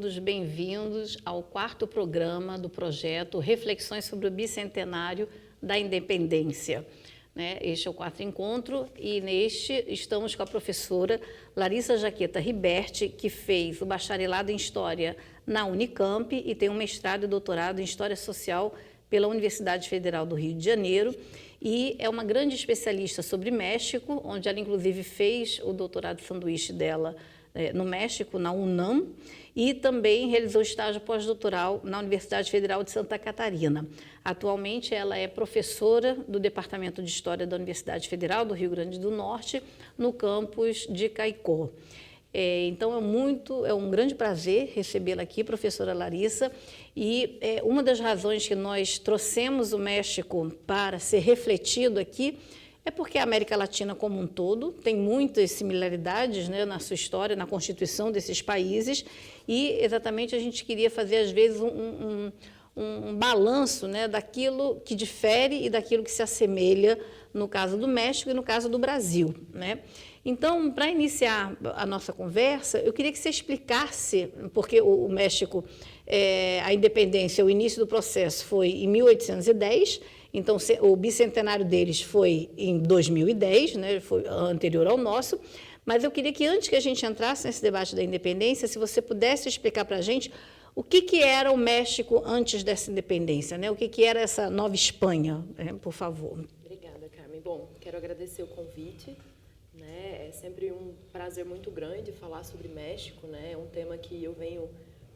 todos bem-vindos ao quarto programa do projeto Reflexões sobre o Bicentenário da Independência. Este é o quarto encontro e neste estamos com a professora Larissa Jaqueta Riberti, que fez o bacharelado em História na Unicamp e tem um mestrado e doutorado em História Social pela Universidade Federal do Rio de Janeiro, e é uma grande especialista sobre México, onde ela inclusive fez o doutorado de sanduíche dela no México, na UNAM, e também realizou estágio pós-doutoral na Universidade Federal de Santa Catarina. Atualmente, ela é professora do Departamento de História da Universidade Federal do Rio Grande do Norte, no campus de Caicó. Então, é um grande prazer recebê-la aqui, professora Larissa, e uma das razões que nós trouxemos o México para ser refletido aqui é porque a América Latina como um todo tem muitas similaridades, na sua história, na constituição desses países, e exatamente a gente queria fazer, às vezes, um balanço, daquilo que difere e daquilo que se assemelha no caso do México e no caso do Brasil, Então, para iniciar a nossa conversa, eu queria que você explicasse, porque o México, a independência, o início do processo foi em 1810, então o bicentenário deles foi em 2010, foi anterior ao nosso, mas eu queria que antes que a gente entrasse nesse debate da independência, se você pudesse explicar para a gente o que era o México antes dessa independência, o que era essa nova Espanha, por favor. Obrigada, Carmen. Bom, quero agradecer o convite. É sempre um prazer muito grande falar sobre México, É um tema que eu venho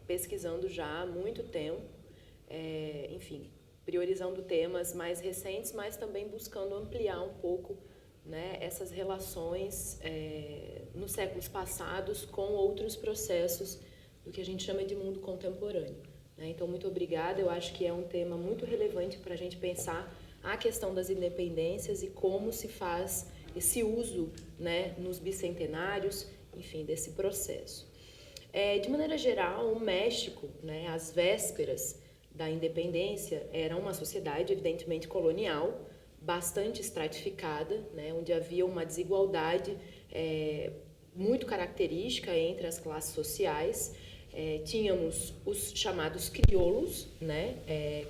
pesquisando já há muito tempo, enfim, priorizando temas mais recentes, mas também buscando ampliar um pouco, essas relações nos séculos passados com outros processos do que a gente chama de mundo contemporâneo. Então, muito obrigada. Eu acho que é um tema muito relevante para a gente pensar a questão das independências e como se faz esse uso, nos bicentenários, enfim, desse processo. De maneira geral, o México, às vésperas da independência, era uma sociedade evidentemente colonial, bastante estratificada, onde havia uma desigualdade muito característica entre as classes sociais. Tínhamos os chamados crioulos,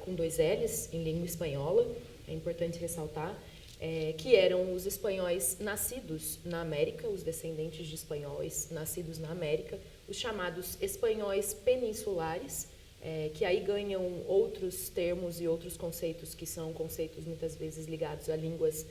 com 2 L's em língua espanhola, é importante ressaltar, que eram os espanhóis nascidos na América, os descendentes de espanhóis nascidos na América, os chamados espanhóis peninsulares, que aí ganham outros termos e outros conceitos que são conceitos muitas vezes ligados a línguas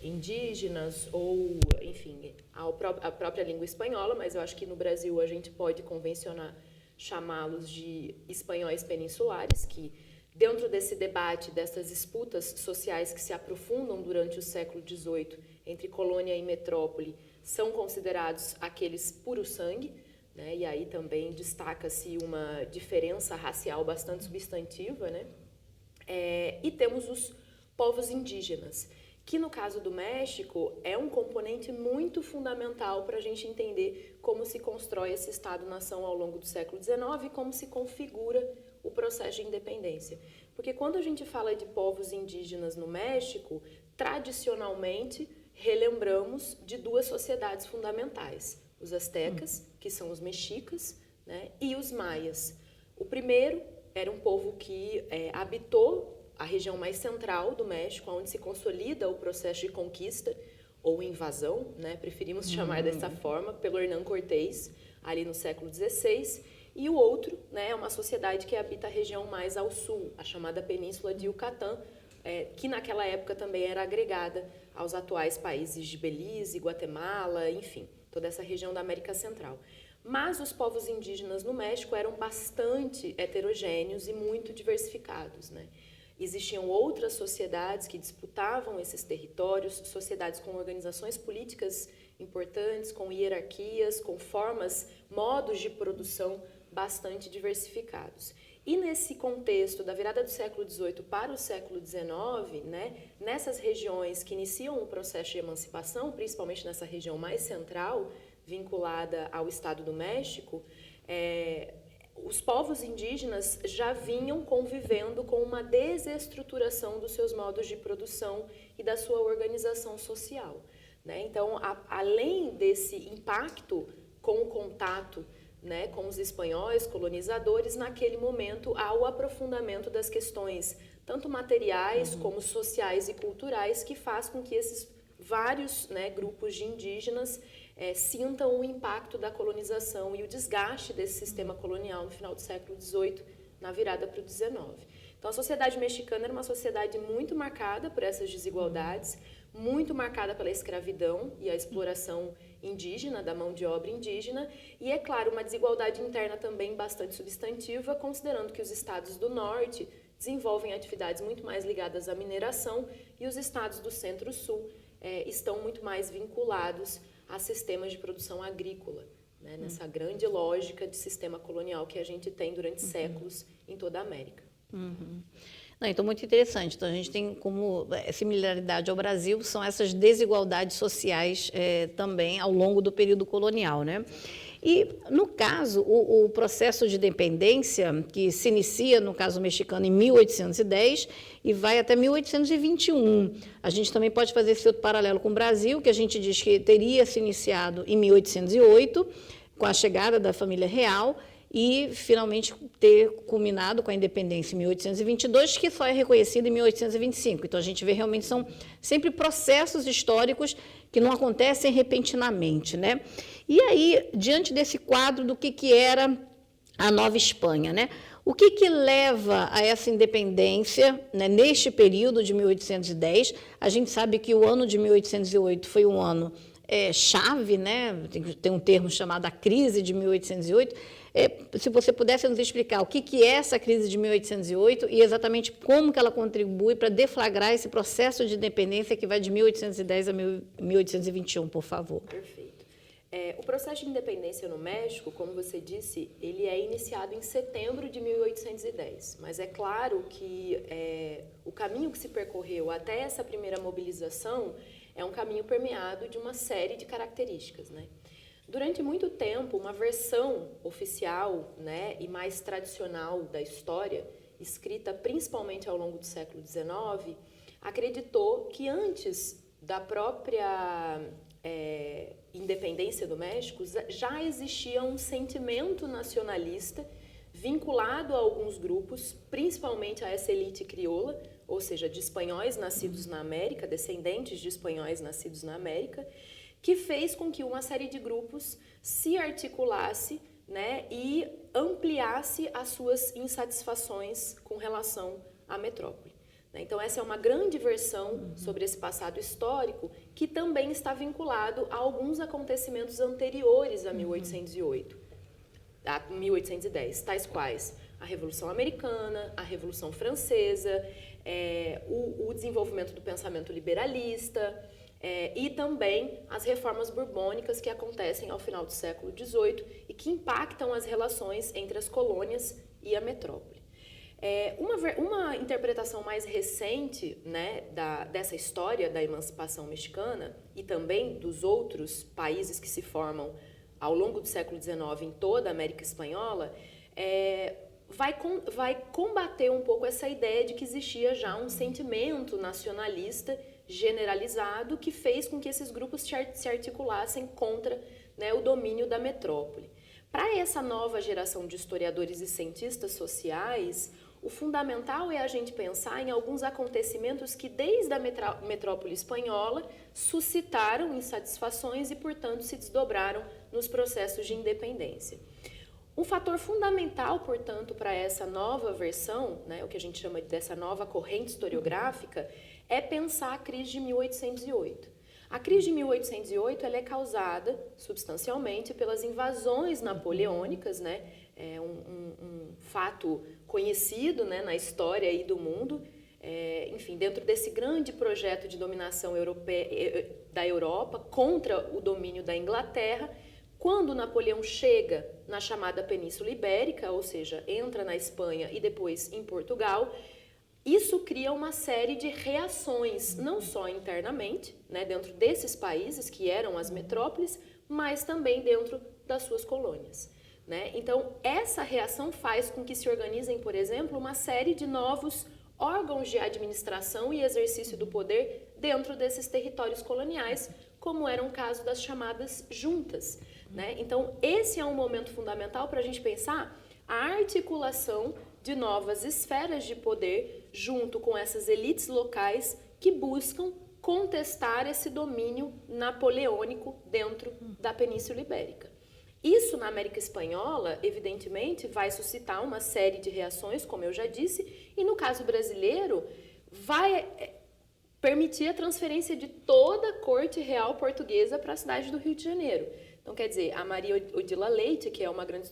indígenas ou, enfim, à própria língua espanhola, mas eu acho que no Brasil a gente pode convencionar chamá-los de espanhóis peninsulares, que dentro desse debate, dessas disputas sociais que se aprofundam durante o século XVIII entre colônia e metrópole, são considerados aqueles puro sangue, e aí também destaca-se uma diferença racial bastante substantiva, e temos os povos indígenas, que no caso do México é um componente muito fundamental para a gente entender como se constrói esse Estado-nação ao longo do século XIX e como se configura o processo de independência. Porque quando a gente fala de povos indígenas no México, tradicionalmente relembramos de 2 sociedades fundamentais, os astecas, que são os mexicas, e os maias. O primeiro era um povo que habitou a região mais central do México, onde se consolida o processo de conquista ou invasão, preferimos chamar dessa forma, pelo Hernán Cortés, ali no século XVI, e o outro é uma sociedade que habita a região mais ao sul, a chamada Península de Yucatán, que naquela época também era agregada aos atuais países de Belize, Guatemala, enfim, toda essa região da América Central. Mas os povos indígenas no México eram bastante heterogêneos e muito diversificados, Existiam outras sociedades que disputavam esses territórios, sociedades com organizações políticas importantes, com hierarquias, com formas, modos de produção bastante diversificados. E nesse contexto da virada do século XVIII para o século XIX, nessas regiões que iniciam o processo de emancipação, principalmente nessa região mais central, vinculada ao Estado do México, os povos indígenas já vinham convivendo com uma desestruturação dos seus modos de produção e da sua organização social. Então, além desse impacto com o contato né, com os espanhóis colonizadores naquele momento ao aprofundamento das questões tanto materiais como sociais e culturais, que faz com que esses vários, né, grupos de indígenas sintam o impacto da colonização e o desgaste desse sistema colonial no final do século XVIII, na virada para o XIX. Então, a sociedade mexicana era uma sociedade muito marcada por essas desigualdades, muito marcada pela escravidão e a exploração indígena, da mão de obra indígena, e, é claro, uma desigualdade interna também bastante substantiva, considerando que os estados do norte desenvolvem atividades muito mais ligadas à mineração e os estados do centro-sul estão muito mais vinculados a sistemas de produção agrícola, né, nessa grande lógica de sistema colonial que a gente tem durante séculos em toda a América. Não, então, muito interessante. Então, a gente tem como similaridade ao Brasil, são essas desigualdades sociais também ao longo do período colonial, né? E, no caso, o processo de independência, que se inicia, no caso mexicano, em 1810 e vai até 1821. A gente também pode fazer esse outro paralelo com o Brasil, que a gente diz que teria se iniciado em 1808, com a chegada da família real, e finalmente ter culminado com a independência em 1822, que só é reconhecida em 1825. Então, a gente vê realmente são sempre processos históricos que não acontecem repentinamente, né? E aí, diante desse quadro do que era a Nova Espanha, né? O que leva a essa independência, né, neste período de 1810? A gente sabe que o ano de 1808 foi um ano chave, né? Tem um termo chamado a crise de 1808. Se você pudesse nos explicar o que é essa crise de 1808 e exatamente como que ela contribui para deflagrar esse processo de independência que vai de 1810 a 1821, por favor. Perfeito. O processo de independência no México, como você disse, ele é iniciado em setembro de 1810, mas é claro que o caminho que se percorreu até essa primeira mobilização é um caminho permeado de uma série de características, né? Durante muito tempo, uma versão oficial, né, e mais tradicional da história, escrita principalmente ao longo do século XIX, acreditou que antes da própria independência do México já existia um sentimento nacionalista vinculado a alguns grupos, principalmente a essa elite crioula, ou seja, de espanhóis nascidos na América, descendentes de espanhóis nascidos na América, que fez com que uma série de grupos se articulasse, né, e ampliasse as suas insatisfações com relação à metrópole. Então, essa é uma grande versão sobre esse passado histórico que também está vinculado a alguns acontecimentos anteriores a 1808, a 1810, tais quais a Revolução Americana, a Revolução Francesa, o desenvolvimento do pensamento liberalista, e também as reformas borbônicas que acontecem ao final do século XVIII e que impactam as relações entre as colônias e a metrópole. Uma interpretação mais recente, né, dessa história da emancipação mexicana e também dos outros países que se formam ao longo do século XIX em toda a América Espanhola, vai combater um pouco essa ideia de que existia já um sentimento nacionalista generalizado que fez com que esses grupos se articulassem contra, né, o domínio da metrópole. Para essa nova geração de historiadores e cientistas sociais, o fundamental é a gente pensar em alguns acontecimentos que, desde a metrópole espanhola, suscitaram insatisfações e, portanto, se desdobraram nos processos de independência. Um fator fundamental, portanto, para essa nova versão, né, o que a gente chama dessa nova corrente historiográfica, é pensar a crise de 1808. A crise de 1808 ela é causada, substancialmente, pelas invasões napoleônicas, né? É um fato conhecido, né, na história aí do mundo. Enfim, dentro desse grande projeto de dominação da Europa contra o domínio da Inglaterra, quando Napoleão chega na chamada Península Ibérica, ou seja, entra na Espanha e depois em Portugal, isso cria uma série de reações, não só internamente, né, dentro desses países que eram as metrópoles, mas também dentro das suas colônias, né? Então, essa reação faz com que se organizem, por exemplo, uma série de novos órgãos de administração e exercício do poder dentro desses territórios coloniais, como era o caso das chamadas juntas. né? Então, esse é um momento fundamental para a gente pensar a articulação de novas esferas de poder junto com essas elites locais que buscam contestar esse domínio napoleônico dentro da Península Ibérica. Isso na América Espanhola, evidentemente, vai suscitar uma série de reações, como eu já disse, e no caso brasileiro, vai permitir a transferência de toda a corte real portuguesa para a cidade do Rio de Janeiro. Então, quer dizer, a Maria Odila Leite, que é uma grande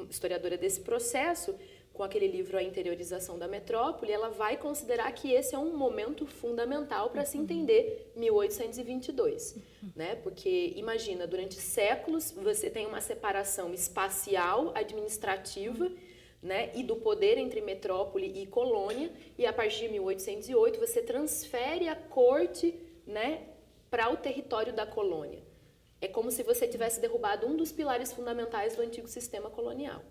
historiadora desse processo, com aquele livro A Interiorização da Metrópole, ela vai considerar que esse é um momento fundamental para se entender 1822, né? Porque, imagina, durante séculos você tem uma separação espacial, administrativa, né, e do poder entre metrópole e colônia, e a partir de 1808 você transfere a corte, né, para o território da colônia. É como se você tivesse derrubado um dos pilares fundamentais do antigo sistema colonial.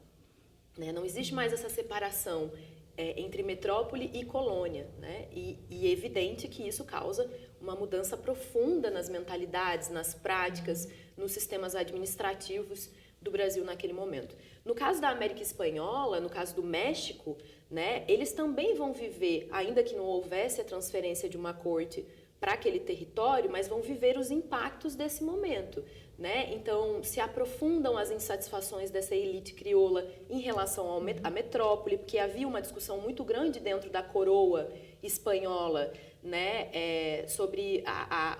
Né? Não existe mais essa separação entre metrópole e colônia, né? E é evidente que isso causa uma mudança profunda nas mentalidades, nas práticas, nos sistemas administrativos do Brasil naquele momento. No caso da América Espanhola, no caso do México, né, eles também vão viver, ainda que não houvesse a transferência de uma corte para aquele território, mas vão viver os impactos desse momento, né? Então, se aprofundam as insatisfações dessa elite crioula em relação à metrópole, porque havia uma discussão muito grande dentro da coroa espanhola, né, sobre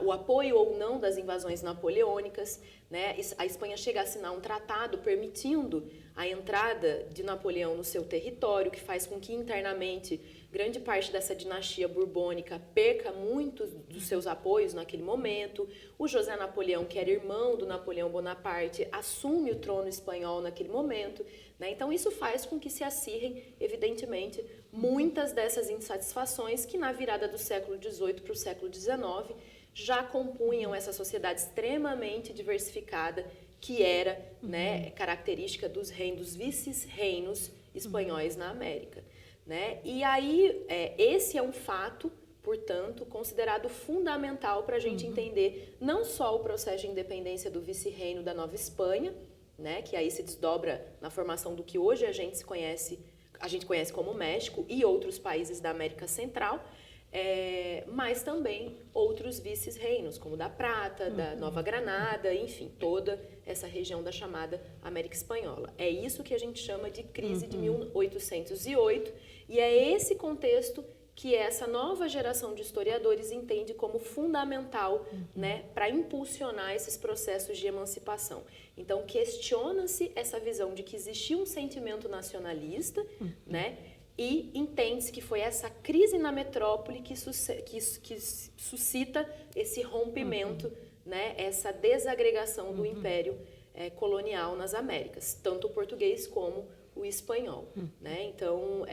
o apoio ou não das invasões napoleônicas, né? A Espanha chega a assinar um tratado permitindo a entrada de Napoleão no seu território, que faz com que internamente grande parte dessa dinastia borbônica perca muitos dos seus apoios naquele momento. O José Napoleão, que era irmão do Napoleão Bonaparte, assume o trono espanhol naquele momento, né? Então isso faz com que se acirrem, evidentemente, muitas dessas insatisfações que na virada do século XVIII para o século XIX já compunham essa sociedade extremamente diversificada que era, né, característica dos vice-reinos espanhóis na América. Né? E aí, esse é um fato, portanto, considerado fundamental para a gente entender não só o processo de independência do vice-reino da Nova Espanha, né, que aí se desdobra na formação do que hoje a gente conhece como México e outros países da América Central, mas também outros vice-reinos, como da Prata, da Nova Granada, enfim, toda essa região da chamada América Espanhola. É isso que a gente chama de crise de 1808, e é esse contexto que essa nova geração de historiadores entende como fundamental, né, para impulsionar esses processos de emancipação. Então, questiona-se essa visão de que existia um sentimento nacionalista, né, e entende-se que foi essa crise na metrópole que suscita esse rompimento, né, essa desagregação do império colonial nas Américas, tanto o português como o espanhol. Né? Então,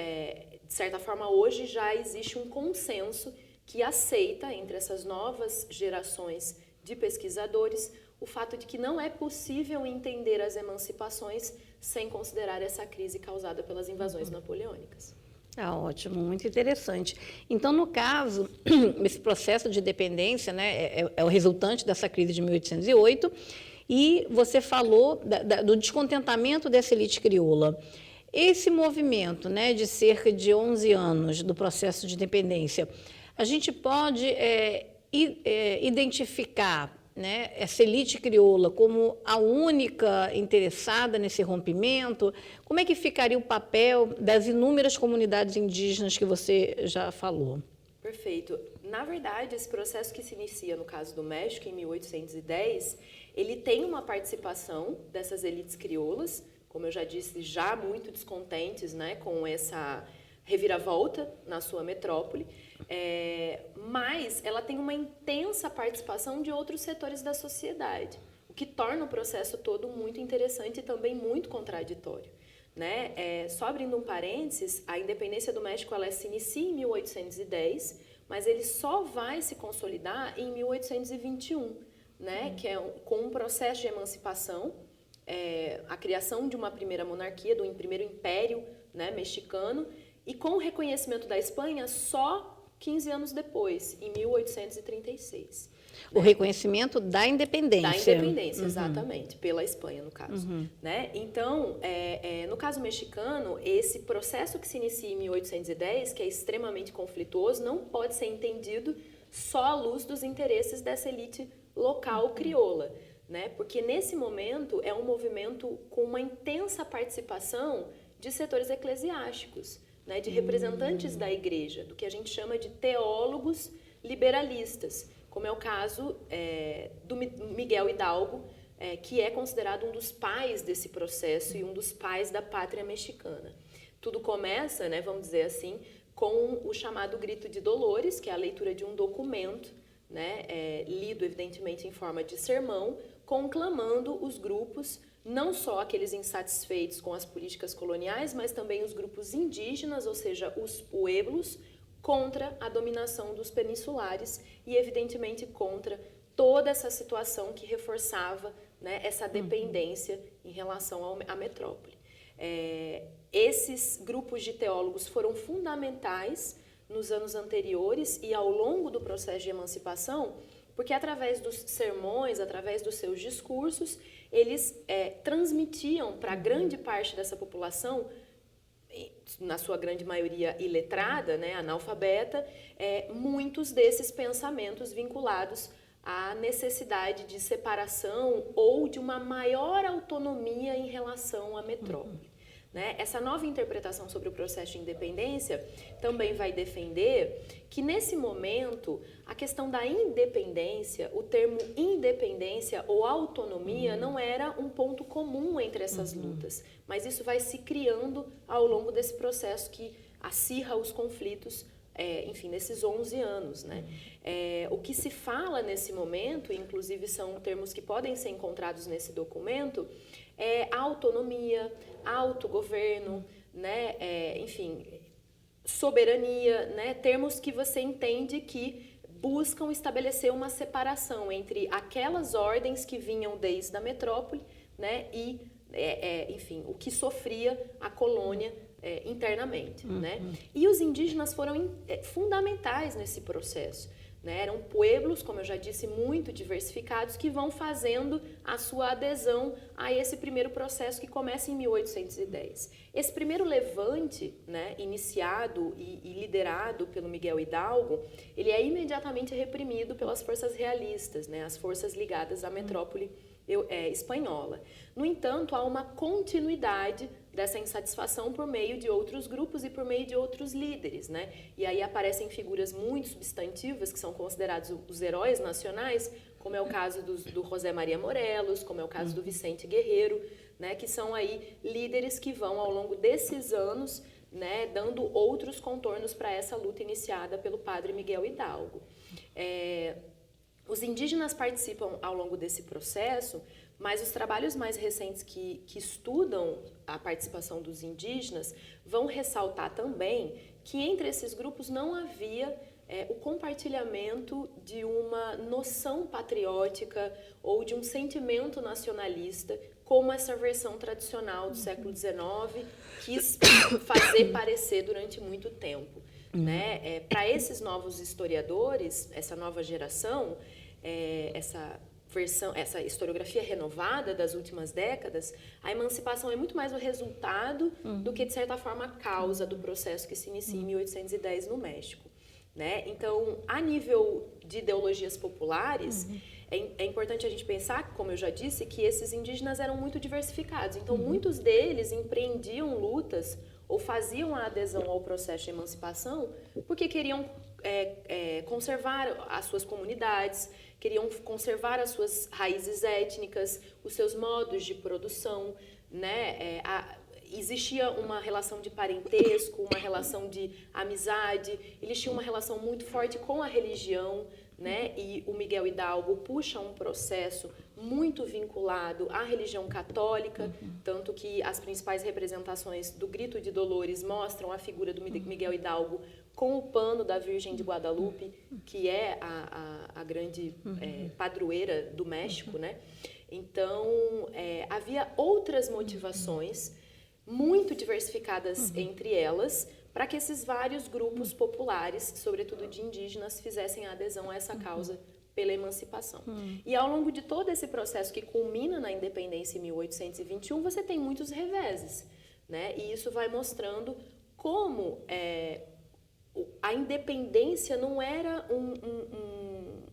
de certa forma, hoje já existe um consenso que aceita, entre essas novas gerações de pesquisadores, o fato de que não é possível entender as emancipações sem considerar essa crise causada pelas invasões napoleônicas. Ah, ótimo, muito interessante. Então, no caso, esse processo de dependência, né, é o resultante dessa crise de 1808, e você falou do descontentamento dessa elite crioula. Esse movimento, né, de cerca de 11 anos do processo de independência, a gente pode identificar, né, essa elite crioula como a única interessada nesse rompimento? Como é que ficaria o papel das inúmeras comunidades indígenas que você já falou? Perfeito. Na verdade, esse processo que se inicia no caso do México, em 1810, ele tem uma participação dessas elites crioulas, como eu já disse, já muito descontentes, né, com essa reviravolta na sua metrópole, mas ela tem uma intensa participação de outros setores da sociedade, o que torna o processo todo muito interessante e também muito contraditório. Né? Só abrindo um parênteses, a independência do México ela se inicia em 1810, mas ele só vai se consolidar em 1821, né? Que é com um processo de emancipação, a criação de uma primeira monarquia, do primeiro império, né, mexicano, e com o reconhecimento da Espanha só 15 anos depois, em 1836. O reconhecimento da independência. Da independência, exatamente, pela Espanha, no caso. Né? Então, no caso mexicano, esse processo que se inicia em 1810, que é extremamente conflituoso, não pode ser entendido só à luz dos interesses dessa elite local crioula. Né? Porque nesse momento é um movimento com uma intensa participação de setores eclesiásticos, né? De representantes da igreja, do que a gente chama de teólogos liberalistas, como é o caso do Miguel Hidalgo, que é considerado um dos pais desse processo e um dos pais da pátria mexicana. Tudo começa, né, vamos dizer assim, com o chamado Grito de Dolores, que é a leitura de um documento, né, lido evidentemente em forma de sermão, conclamando os grupos, não só aqueles insatisfeitos com as políticas coloniais, mas também os grupos indígenas, ou seja, os pueblos, contra a dominação dos peninsulares e, evidentemente, contra toda essa situação que reforçava, né, essa dependência em relação à metrópole. Esses grupos de teólogos foram fundamentais nos anos anteriores e ao longo do processo de emancipação, porque através dos sermões, através dos seus discursos, eles transmitiam para grande parte dessa população, na sua grande maioria iletrada, né, analfabeta, muitos desses pensamentos vinculados à necessidade de separação ou de uma maior autonomia em relação à metrópole. Né? Essa nova interpretação sobre o processo de independência também vai defender que, nesse momento, a questão da independência, o termo independência ou autonomia não era um ponto comum entre essas lutas, mas isso vai se criando ao longo desse processo que acirra os conflitos, enfim, nesses 11 anos. Né? O que se fala nesse momento, inclusive são termos que podem ser encontrados nesse documento, autonomia, autogoverno, né? Enfim, soberania, né? Termos que você entende que buscam estabelecer uma separação entre aquelas ordens que vinham desde a metrópole, né? E, enfim, o que sofria a colônia internamente. Né? E os indígenas foram fundamentais nesse processo. Né? Eram pueblos, como eu já disse, muito diversificados, que vão fazendo a sua adesão a esse primeiro processo que começa em 1810. Esse primeiro levante, né, iniciado e liderado pelo Miguel Hidalgo, ele é imediatamente reprimido pelas forças realistas, né, as forças ligadas à metrópole espanhola. No entanto, há uma continuidade dessa insatisfação por meio de outros grupos e por meio de outros líderes, né? E aí aparecem figuras muito substantivas que são considerados os heróis nacionais, como é o caso do José Maria Morelos, como é o caso do Vicente Guerreiro, né? Que são aí líderes que vão, ao longo desses anos, né, dando outros contornos para essa luta iniciada pelo padre Miguel Hidalgo. Os indígenas participam ao longo desse processo, mas os trabalhos mais recentes que estudam a participação dos indígenas vão ressaltar também que entre esses grupos não havia o compartilhamento de uma noção patriótica ou de um sentimento nacionalista, como essa versão tradicional do século XIX quis fazer parecer durante muito tempo. Né? Para esses novos historiadores, essa nova geração, essa historiografia renovada das últimas décadas, a emancipação é muito mais o resultado do que, de certa forma, a causa do processo que se inicia em 1810 no México. Né? Então, a nível de ideologias populares, é importante a gente pensar, como eu já disse, que esses indígenas eram muito diversificados. Então, muitos deles empreendiam lutas ou faziam a adesão ao processo de emancipação porque queriam conservar as suas comunidades, queriam conservar as suas raízes étnicas, os seus modos de produção, né? Existia uma relação de parentesco, uma relação de amizade, eles tinham uma relação muito forte com a religião, né? E o Miguel Hidalgo puxa um processo muito vinculado à religião católica, tanto que as principais representações do Grito de Dolores mostram a figura do Miguel Hidalgo com o pano da Virgem de Guadalupe, que é a grande padroeira do México, né? Então, havia outras motivações muito diversificadas entre elas, para que esses vários grupos populares, sobretudo de indígenas, fizessem a adesão a essa causa pela emancipação. E ao longo de todo esse processo que culmina na independência em 1821, você tem muitos reveses, né? E isso vai mostrando como a independência não era um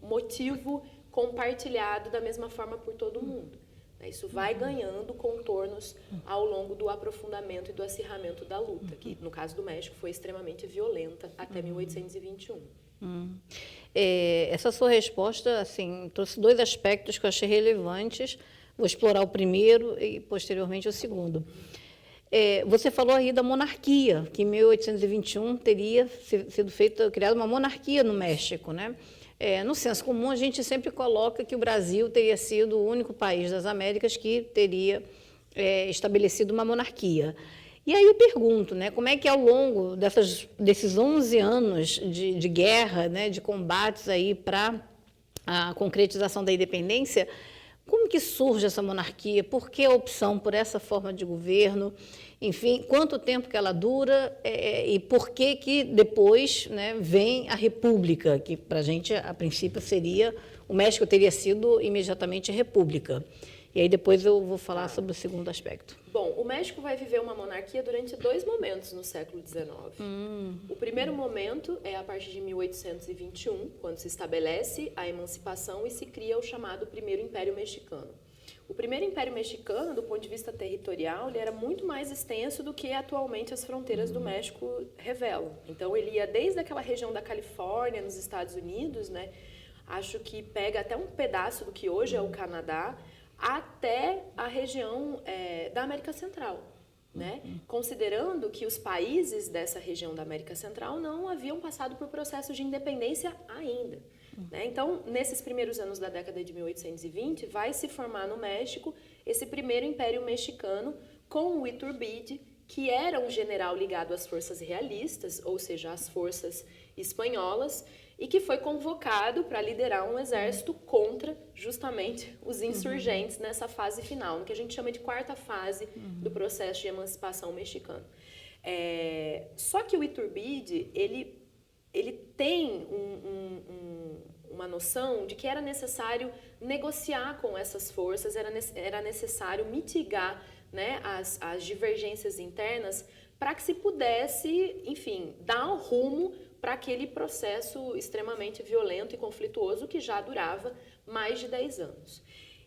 motivo compartilhado da mesma forma por todo mundo. Isso vai ganhando contornos ao longo do aprofundamento e do acirramento da luta, que no caso do México foi extremamente violenta até 1821. Essa sua resposta, assim, trouxe dois aspectos que eu achei relevantes. Vou explorar o primeiro e posteriormente o segundo. Você falou aí da monarquia, que em 1821 teria sido criada uma monarquia no México, né? No senso comum, a gente sempre coloca que o Brasil teria sido o único país das Américas que teria estabelecido uma monarquia. E aí eu pergunto, né, como é que ao longo desses 11 anos de guerra, né, de combates aí para a concretização da independência, como que surge essa monarquia? Por que a opção por essa forma de governo? Enfim, quanto tempo que ela dura e por que depois, né, vem a república, que para a gente, a princípio, o México teria sido imediatamente república. E aí depois eu vou falar sobre o segundo aspecto. Bom, o México vai viver uma monarquia durante 2 momentos no século XIX. O primeiro momento é a partir de 1821, quando se estabelece a emancipação e se cria o chamado Primeiro Império Mexicano. O Primeiro Império Mexicano, do ponto de vista territorial, ele era muito mais extenso do que atualmente as fronteiras do México revelam. Então, ele ia desde aquela região da Califórnia, nos Estados Unidos, né? Acho que pega até um pedaço do que hoje é o Canadá, até a região da América Central, né? Considerando que os países dessa região da América Central não haviam passado por processos de independência ainda. Né? Então, nesses primeiros anos da década de 1820, vai se formar no México esse primeiro Império Mexicano com o Iturbide, que era um general ligado às forças realistas, ou seja, às forças espanholas, e que foi convocado para liderar um exército contra justamente os insurgentes nessa fase final, no que a gente chama de quarta fase do processo de emancipação mexicano. Só que o Iturbide, ele tem uma noção de que era necessário negociar com essas forças, era necessário mitigar, né, as divergências internas para que se pudesse, enfim, dar um rumo para aquele processo extremamente violento e conflituoso que já durava mais de 10 anos.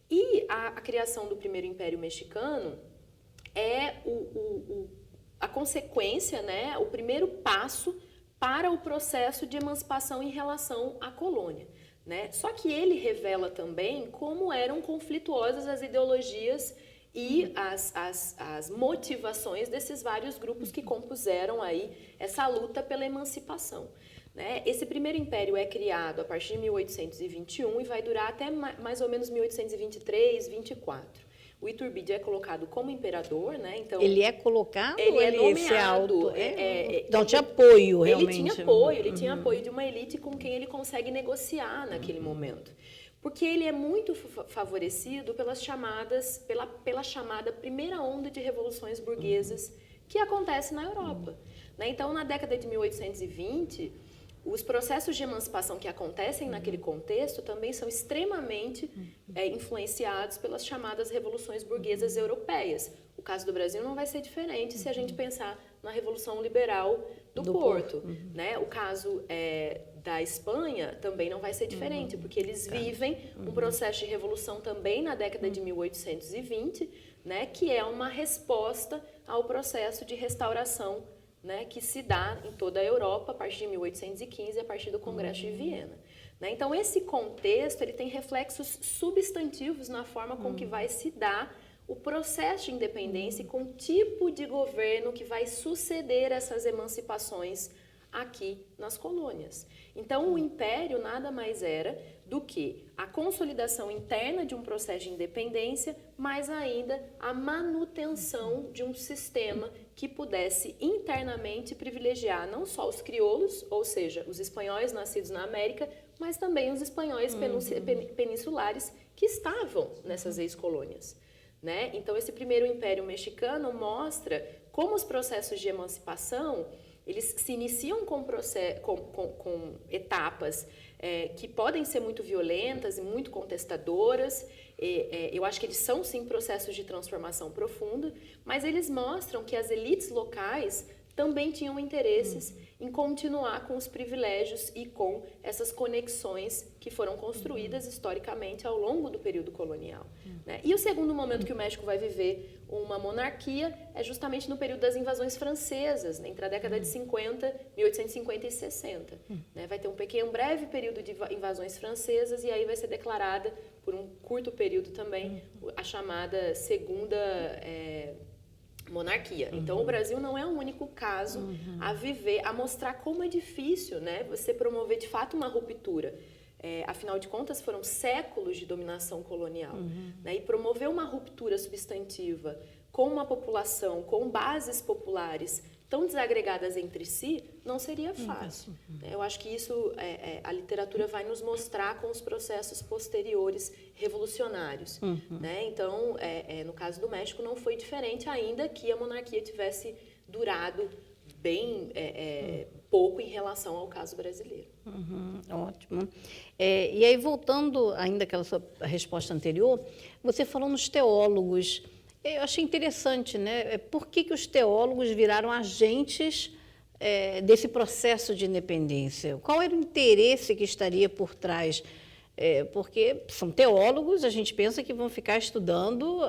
E a criação do Primeiro Império Mexicano é a consequência, né, o primeiro passo para o processo de emancipação em relação à colônia. Né? Só que ele revela também como eram conflituosas as ideologias e as motivações desses vários grupos que compuseram aí essa luta pela emancipação. Né? Esse primeiro império é criado a partir de 1821 e vai durar até mais ou menos 1823, 24. O Iturbide é colocado como imperador, né? Então, ele é colocado ele ou é ele nomeado. Então tinha apoio, realmente. Ele tinha apoio de uma elite com quem ele consegue negociar naquele momento. Porque ele é muito favorecido pela chamada primeira onda de revoluções burguesas que acontece na Europa. Né? Então, na década de 1820, os processos de emancipação que acontecem naquele contexto também são extremamente influenciados pelas chamadas revoluções burguesas europeias. O caso do Brasil não vai ser diferente se a gente pensar na Revolução Liberal do Porto. Né? O caso da Espanha também não vai ser diferente, porque eles vivem um processo de revolução também na década de 1820, né? Que é uma resposta ao processo de restauração, né, que se dá em toda a Europa a partir de 1815, a partir do Congresso de Viena. Né? Então, esse contexto ele tem reflexos substantivos na forma com que vai se dar o processo de independência e com o tipo de governo que vai suceder essas emancipações aqui nas colônias. Então, o império nada mais era do que a consolidação interna de um processo de independência, mas ainda a manutenção de um sistema que pudesse internamente privilegiar não só os crioulos, ou seja, os espanhóis nascidos na América, mas também os espanhóis peninsulares que estavam nessas ex-colônias. Né? Então, esse primeiro Império Mexicano mostra como os processos de emancipação eles se iniciam com etapas que podem ser muito violentas e muito contestadoras. Eu acho que eles são, sim, processos de transformação profunda, mas eles mostram que as elites locais também tinham interesses em continuar com os privilégios e com essas conexões que foram construídas historicamente ao longo do período colonial. Né? E o segundo momento que o México vai viver uma monarquia é justamente no período das invasões francesas, né? Entre a década de 50, 1850 e 60. Né? Vai ter um breve período de invasões francesas e aí vai ser declarada, por um curto período também, a chamada Segunda Monarquia. Então, o Brasil não é o único caso a mostrar como é difícil, né, você promover de fato uma ruptura. Afinal de contas, foram séculos de dominação colonial. Né, e promover uma ruptura substantiva com uma população, com bases populares tão desagregadas entre si, não seria fácil. Eu acho que isso a literatura vai nos mostrar com os processos posteriores revolucionários. Né? Então, no caso do México, não foi diferente, ainda que a monarquia tivesse durado bem pouco em relação ao caso brasileiro. Ótimo. E aí, voltando ainda àquela sua resposta anterior, você falou nos teólogos. Eu achei interessante, né? Por que os teólogos viraram agentes desse processo de independência? Qual era o interesse que estaria por trás? Porque são teólogos, a gente pensa que vão ficar estudando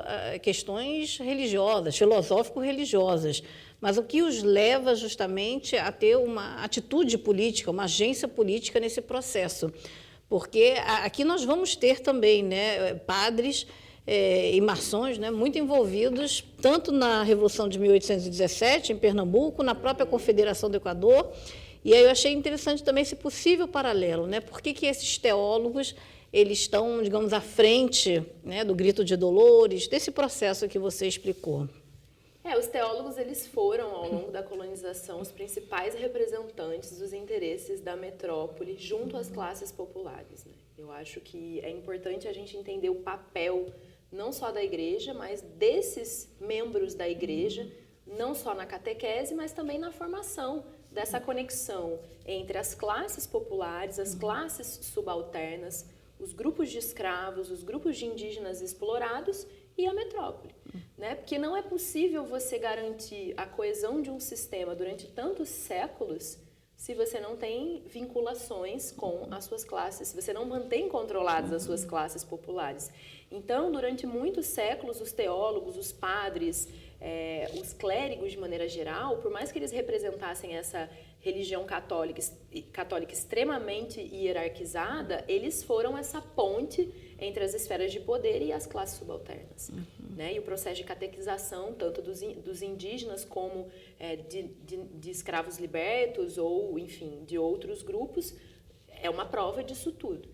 questões religiosas, filosófico-religiosas, mas o que os leva justamente a ter uma atitude política, uma agência política nesse processo? Porque aqui nós vamos ter também, né, padres e maçons, né, muito envolvidos, tanto na Revolução de 1817, em Pernambuco, na própria Confederação do Equador. E aí eu achei interessante também esse possível paralelo, né? Por que esses teólogos eles estão, digamos, à frente, né, do grito de Dolores, desse processo que você explicou? Os teólogos eles foram, ao longo da colonização, os principais representantes dos interesses da metrópole junto às classes populares. Né? Eu acho que é importante a gente entender o papel não só da igreja, mas desses membros da igreja, não só na catequese, mas também na formação dessa conexão entre as classes populares, as classes subalternas, os grupos de escravos, os grupos de indígenas explorados e a metrópole. Né? Porque não é possível você garantir a coesão de um sistema durante tantos séculos se você não tem vinculações com as suas classes, se você não mantém controladas as suas classes populares. Então, durante muitos séculos, os teólogos, os padres, os clérigos de maneira geral, por mais que eles representassem essa religião católica extremamente hierarquizada, eles foram essa ponte entre as esferas de poder e as classes subalternas. Né? E o processo de catequização, tanto dos indígenas como de escravos libertos ou, enfim, de outros grupos, é uma prova disso tudo.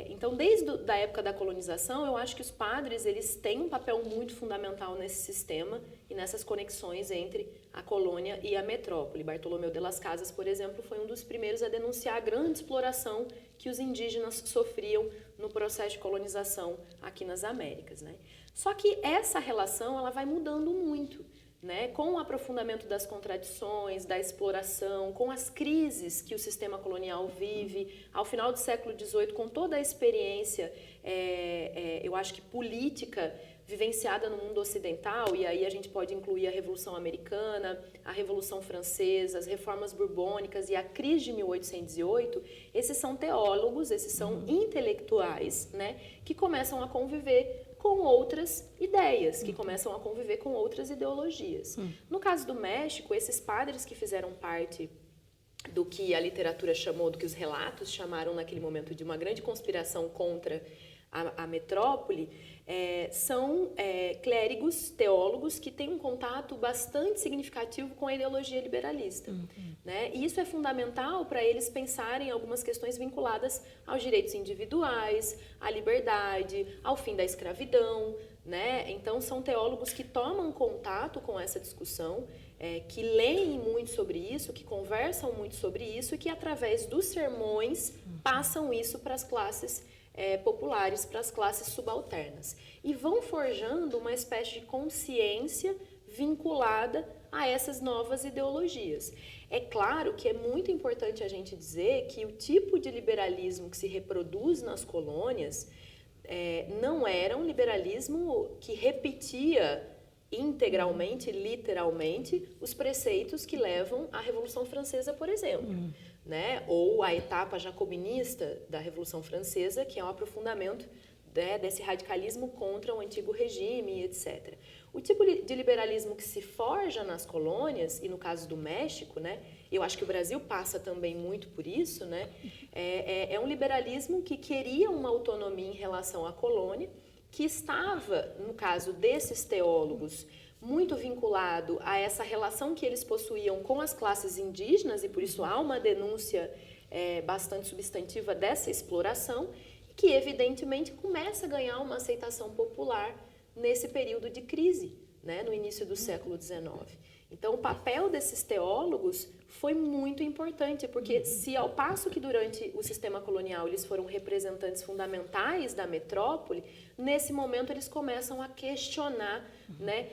Então, desde a época da colonização, eu acho que os padres eles têm um papel muito fundamental nesse sistema e nessas conexões entre a colônia e a metrópole. Bartolomeu de las Casas, por exemplo, foi um dos primeiros a denunciar a grande exploração que os indígenas sofriam no processo de colonização aqui nas Américas. Né? Só que essa relação ela vai mudando muito. Né, com o aprofundamento das contradições, da exploração, com as crises que o sistema colonial vive, ao final do século XVIII, com toda a experiência, eu acho que política, vivenciada no mundo ocidental, e aí a gente pode incluir a Revolução Americana, a Revolução Francesa, as reformas borbônicas e a crise de 1808, esses são teólogos, esses são intelectuais, né, que começam a conviver com outras ideias, que começam a conviver com outras ideologias. No caso do México, esses padres que fizeram parte do que a literatura chamou, do que os relatos chamaram naquele momento de uma grande conspiração contra a metrópole, são clérigos, teólogos que têm um contato bastante significativo com a ideologia liberalista. Né? E isso é fundamental para eles pensarem algumas questões vinculadas aos direitos individuais, à liberdade, ao fim da escravidão. Né? Então, são teólogos que tomam contato com essa discussão, que leem muito sobre isso, que conversam muito sobre isso e que, através dos sermões, passam isso para as classes populares, para as classes subalternas. E vão forjando uma espécie de consciência vinculada a essas novas ideologias. É claro que é muito importante a gente dizer que o tipo de liberalismo que se reproduz nas colônias não era um liberalismo que repetia integralmente, literalmente, os preceitos que levam à Revolução Francesa, por exemplo, né? Ou a etapa jacobinista da Revolução Francesa, que é um aprofundamento desse radicalismo contra o antigo regime, etc. O tipo de liberalismo que se forja nas colônias, e no caso do México, né, eu acho que o Brasil passa também muito por isso, né, é um liberalismo que queria uma autonomia em relação à colônia, que estava, no caso desses teólogos, muito vinculado a essa relação que eles possuíam com as classes indígenas, e por isso há uma denúncia bastante substantiva dessa exploração, que evidentemente começa a ganhar uma aceitação popular nesse período de crise, né, no início do século XIX. Então, o papel desses teólogos foi muito importante, porque se ao passo que durante o sistema colonial eles foram representantes fundamentais da metrópole, nesse momento eles começam a questionar, né,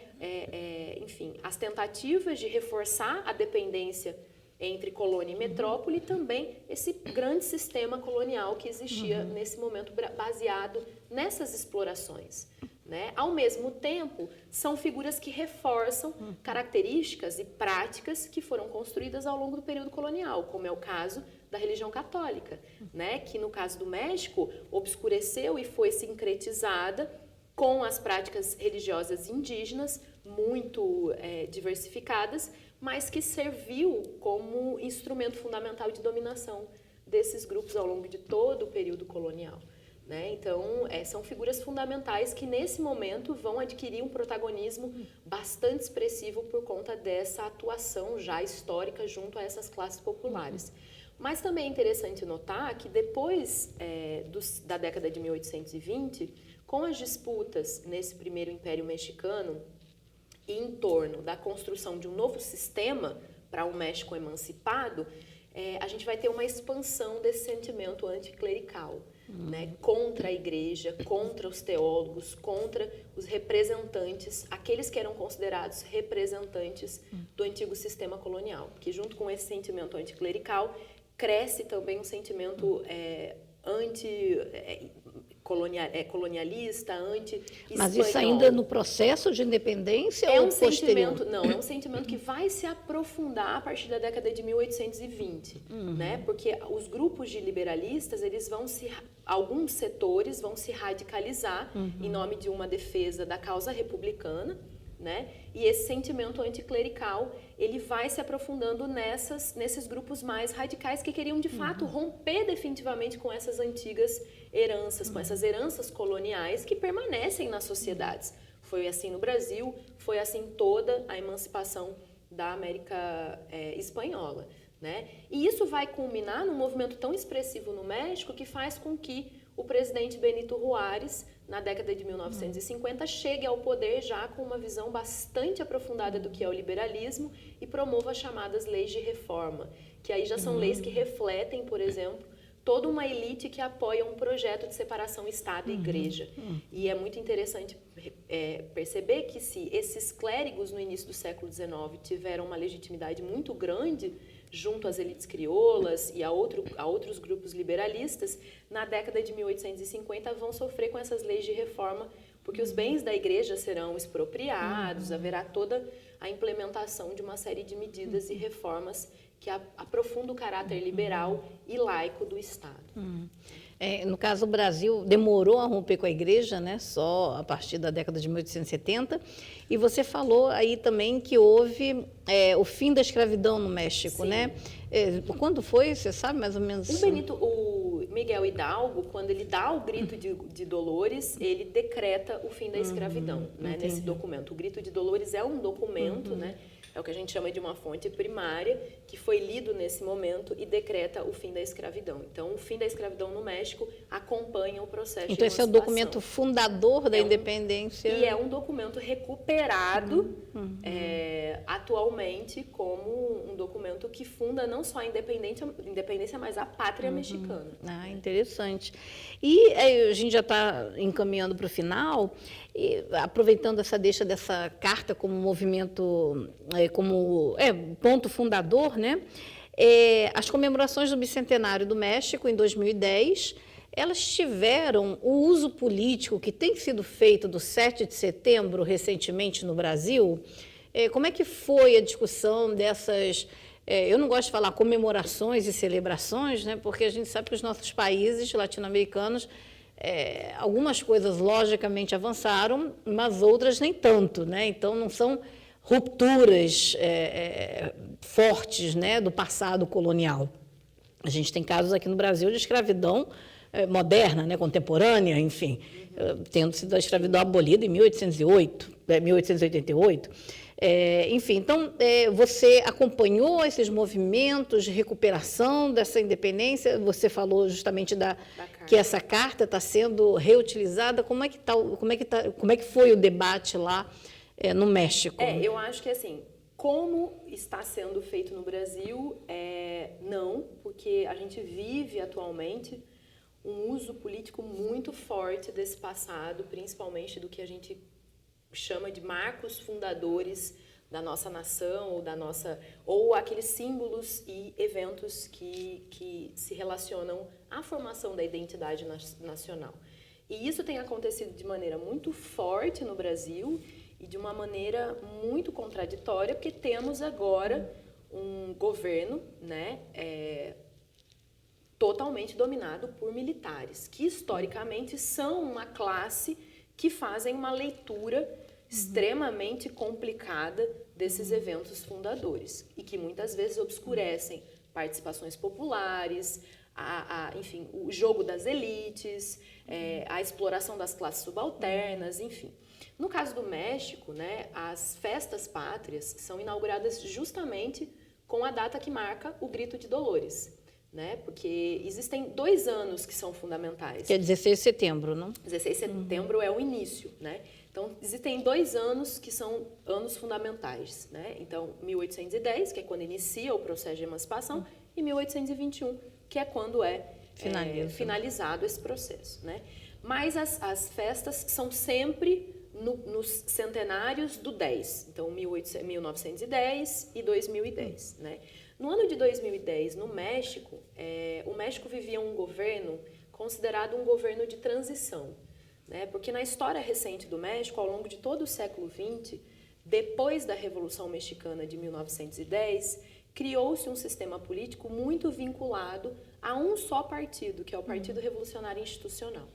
enfim, as tentativas de reforçar a dependência entre colônia e metrópole, e também esse grande sistema colonial que existia nesse momento baseado nessas explorações. Né? Ao mesmo tempo, são figuras que reforçam características e práticas que foram construídas ao longo do período colonial, como é o caso da religião católica, né? Que no caso do México obscureceu e foi sincretizada com as práticas religiosas indígenas, muito diversificadas, mas que serviu como instrumento fundamental de dominação desses grupos ao longo de todo o período colonial. Né? Então, são figuras fundamentais que, nesse momento, vão adquirir um protagonismo bastante expressivo por conta dessa atuação já histórica junto a essas classes populares. Mas também é interessante notar que depois da década de 1820, com as disputas nesse primeiro Império Mexicano e em torno da construção de um novo sistema para um México emancipado, a gente vai ter uma expansão desse sentimento anticlerical. Né, contra a igreja, contra os teólogos, contra os representantes, aqueles que eram considerados representantes do antigo sistema colonial. Que junto com esse sentimento anticlerical, cresce também um sentimento colonialista, anti-espanhol. Mas isso ainda no processo de independência ou posterior? É um sentimento que vai se aprofundar a partir da década de 1820, né? Porque os grupos de liberalistas, alguns setores vão se radicalizar em nome de uma defesa da causa republicana, né? E esse sentimento anticlerical, ele vai se aprofundando nesses grupos mais radicais que queriam, de fato, romper definitivamente com essas antigas heranças, com essas heranças coloniais que permanecem nas sociedades. Foi assim no Brasil, foi assim toda a emancipação da América espanhola. Né? E isso vai culminar num movimento tão expressivo no México que faz com que o presidente Benito Juárez, na década de 1950, chegue ao poder já com uma visão bastante aprofundada do que é o liberalismo e promova as chamadas leis de reforma, que aí já são leis que refletem, por exemplo, toda uma elite que apoia um projeto de separação Estado e Igreja. E é muito interessante perceber que se esses clérigos no início do século XIX tiveram uma legitimidade muito grande junto às elites crioulas e a outros grupos liberalistas, na década de 1850 vão sofrer com essas leis de reforma, porque os bens da igreja serão expropriados, haverá toda a implementação de uma série de medidas e reformas que aprofundam o caráter liberal e laico do Estado. No caso, o Brasil demorou a romper com a igreja, né, só a partir da década de 1870. E você falou aí também que houve o fim da escravidão no México, Sim. né? Quando foi? Você sabe mais ou menos? O Miguel Hidalgo, quando ele dá o grito de Dolores, ele decreta o fim da escravidão, né, nesse documento. O grito de Dolores é um documento, né? É o que a gente chama de uma fonte primária, que foi lido nesse momento e decreta o fim da escravidão. Então, o fim da escravidão no México acompanha o processo de emancipação. Então, esse é o documento fundador da independência? E é um documento recuperado atualmente como um documento que funda não só a independência, mas a pátria mexicana. Ah, interessante. E a gente já está encaminhando para o final, e, aproveitando essa deixa dessa carta como movimento, como ponto fundador, né? As comemorações do Bicentenário do México, em 2010, elas tiveram o uso político que tem sido feito do 7 de setembro, recentemente, no Brasil. Como é que foi a discussão dessas... eu não gosto de falar comemorações e celebrações, né, porque a gente sabe que os nossos países latino-americanos, algumas coisas logicamente avançaram, mas outras nem tanto, né? Então, não são rupturas fortes, né, do passado colonial. A gente tem casos aqui no Brasil de escravidão moderna, né, contemporânea, enfim, tendo sido a escravidão abolida em 1888. Enfim, então, você acompanhou esses movimentos de recuperação dessa independência? Você falou justamente que essa carta está sendo reutilizada. Como é que foi o debate lá no México? Eu acho que, assim, como está sendo feito no Brasil, não, porque a gente vive atualmente um uso político muito forte desse passado, principalmente do que a gente chama de marcos fundadores da nossa nação ou aqueles símbolos e eventos que se relacionam à formação da identidade nacional. E isso tem acontecido de maneira muito forte no Brasil e de uma maneira muito contraditória, porque temos agora um governo, né, totalmente dominado por militares, que historicamente são uma classe que fazem uma leitura extremamente complicada desses eventos fundadores e que muitas vezes obscurecem participações populares, enfim, o jogo das elites, a exploração das classes subalternas, enfim. No caso do México, né, as festas pátrias são inauguradas justamente com a data que marca o Grito de Dolores, né? Porque existem 2 anos que são fundamentais. Que é 16 de setembro, não? 16 de setembro é o início, né? Então, existem 2 anos que são anos fundamentais, né? Então, 1810, que é quando inicia o processo de emancipação, e 1821, que é quando finalizado esse processo, né? Mas as festas são sempre nos centenários do 10, então 1910 e 2010, né? No ano de 2010, no México, o México vivia um governo considerado um governo de transição, né? Porque na história recente do México, ao longo de todo o século XX, depois da Revolução Mexicana de 1910, criou-se um sistema político muito vinculado a um só partido, que é o Partido Revolucionário Institucional,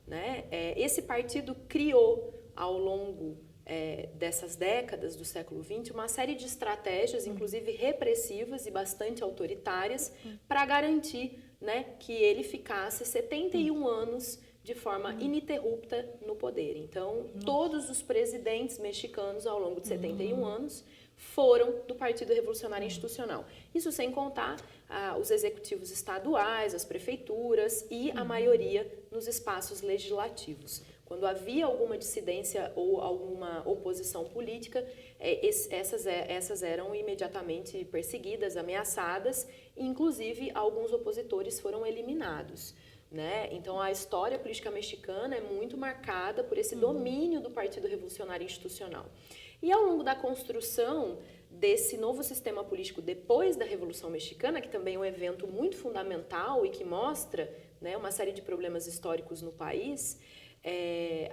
né? Esse partido criou, ao longo dessas décadas do século XX, uma série de estratégias, inclusive repressivas e bastante autoritárias, para garantir, né, que ele ficasse 71 anos de forma ininterrupta no poder. Então, todos os presidentes mexicanos ao longo de 71 anos foram do Partido Revolucionário Institucional. Isso sem contar os executivos estaduais, as prefeituras e a maioria nos espaços legislativos. Quando havia alguma dissidência ou alguma oposição política, essas eram imediatamente perseguidas, ameaçadas, e inclusive alguns opositores foram eliminados, né? Então, a história política mexicana é muito marcada por esse domínio do Partido Revolucionário Institucional. E ao longo da construção desse novo sistema político depois da Revolução Mexicana, que também é um evento muito fundamental e que mostra, né, uma série de problemas históricos no país,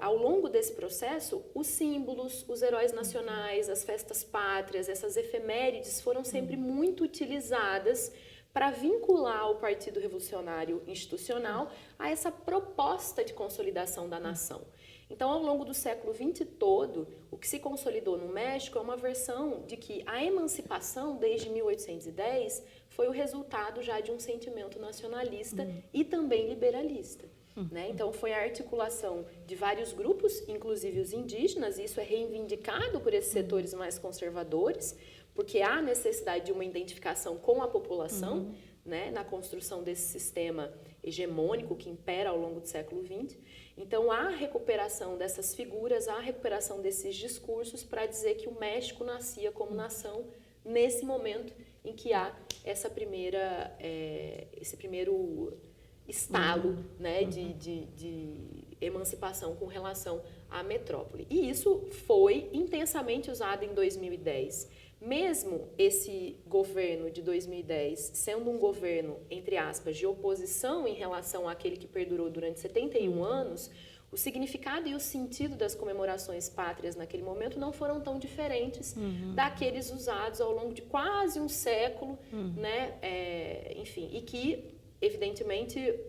ao longo desse processo, os símbolos, os heróis nacionais, as festas pátrias, essas efemérides foram sempre muito utilizadas para vincular o Partido Revolucionário Institucional a essa proposta de consolidação da nação. Então, ao longo do século XX todo, o que se consolidou no México é uma versão de que a emancipação, desde 1810, foi o resultado já de um sentimento nacionalista e também liberalista. Né? Então, foi a articulação de vários grupos, inclusive os indígenas, e isso é reivindicado por esses setores mais conservadores, porque há necessidade de uma identificação com a população, né, na construção desse sistema hegemônico que impera ao longo do século XX. Então, há a recuperação dessas figuras, há a recuperação desses discursos para dizer que o México nascia como nação nesse momento em que há esse primeiro estalo, né, de emancipação com relação à metrópole. E isso foi intensamente usado em 2010. Mesmo esse governo de 2010 sendo um governo, entre aspas, de oposição em relação àquele que perdurou durante 71 anos, o significado e o sentido das comemorações pátrias naquele momento não foram tão diferentes daqueles usados ao longo de quase um século, né? Enfim, e que, evidentemente,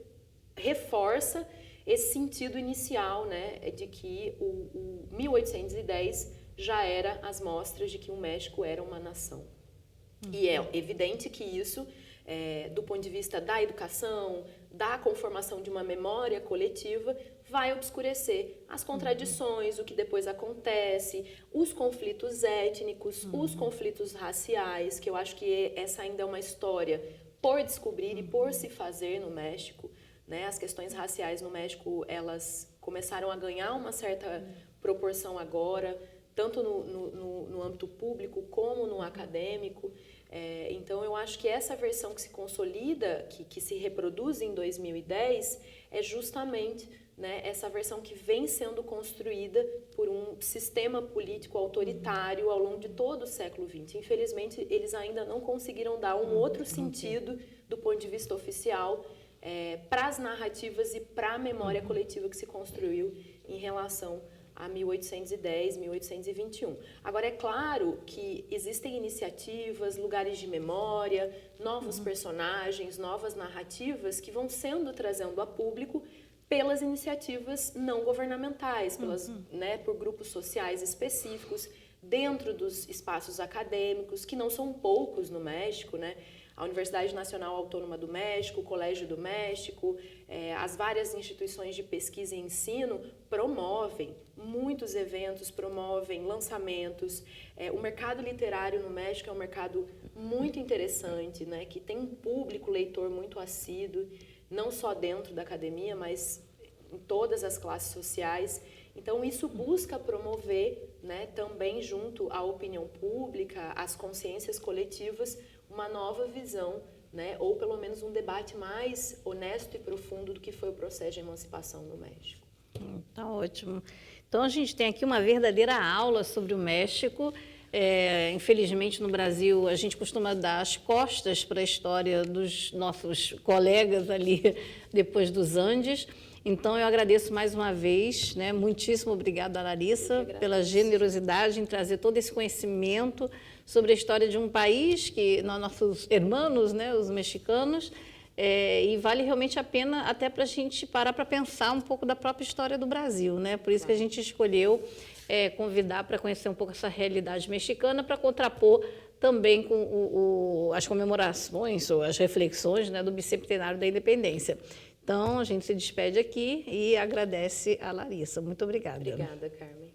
reforça esse sentido inicial, né, de que o 1810 já era as mostras de que o México era uma nação. E é evidente que isso, do ponto de vista da educação, da conformação de uma memória coletiva, vai obscurecer as contradições, o que depois acontece, os conflitos étnicos, os conflitos raciais, que eu acho que essa ainda é uma história por descobrir e por se fazer no México. Né? As questões raciais no México, elas começaram a ganhar uma certa proporção agora, tanto no âmbito público como no acadêmico. Então, eu acho que essa versão que se consolida, que se reproduz em 2010, é justamente, né, essa versão que vem sendo construída por um sistema político autoritário ao longo de todo o século XX. Infelizmente, eles ainda não conseguiram dar um outro sentido do ponto de vista oficial para as narrativas e para a memória coletiva que se construiu em relação a 1810, 1821. Agora, é claro que existem iniciativas, lugares de memória, novos personagens, novas narrativas que vão sendo trazendo a público pelas iniciativas não governamentais, né, por grupos sociais específicos, dentro dos espaços acadêmicos, que não são poucos no México, né? A Universidade Nacional Autônoma do México, o Colégio do México, as várias instituições de pesquisa e ensino promovem muitos eventos, promovem lançamentos. O mercado literário no México é um mercado muito interessante, né, que tem um público leitor muito assíduo, não só dentro da academia, mas em todas as classes sociais. Então, isso busca promover, né, também junto à opinião pública, às consciências coletivas, uma nova visão, né, ou pelo menos um debate mais honesto e profundo do que foi o processo de emancipação no México. Tá ótimo. Então, a gente tem aqui uma verdadeira aula sobre o México. Infelizmente, no Brasil, a gente costuma dar as costas para a história dos nossos colegas ali depois dos Andes. Então, eu agradeço mais uma vez, né? Muitíssimo obrigada, Larissa, pela generosidade em trazer todo esse conhecimento sobre a história de um país que nós, nossos irmãos, né, os mexicanos, e vale realmente a pena até para a gente parar para pensar um pouco da própria história do Brasil, né? Por isso que a gente escolheu convidar para conhecer um pouco essa realidade mexicana, para contrapor também com as comemorações ou as reflexões, né, do bicentenário da independência. Então, a gente se despede aqui e agradece a Larissa. Muito obrigada. Obrigada, Carmen.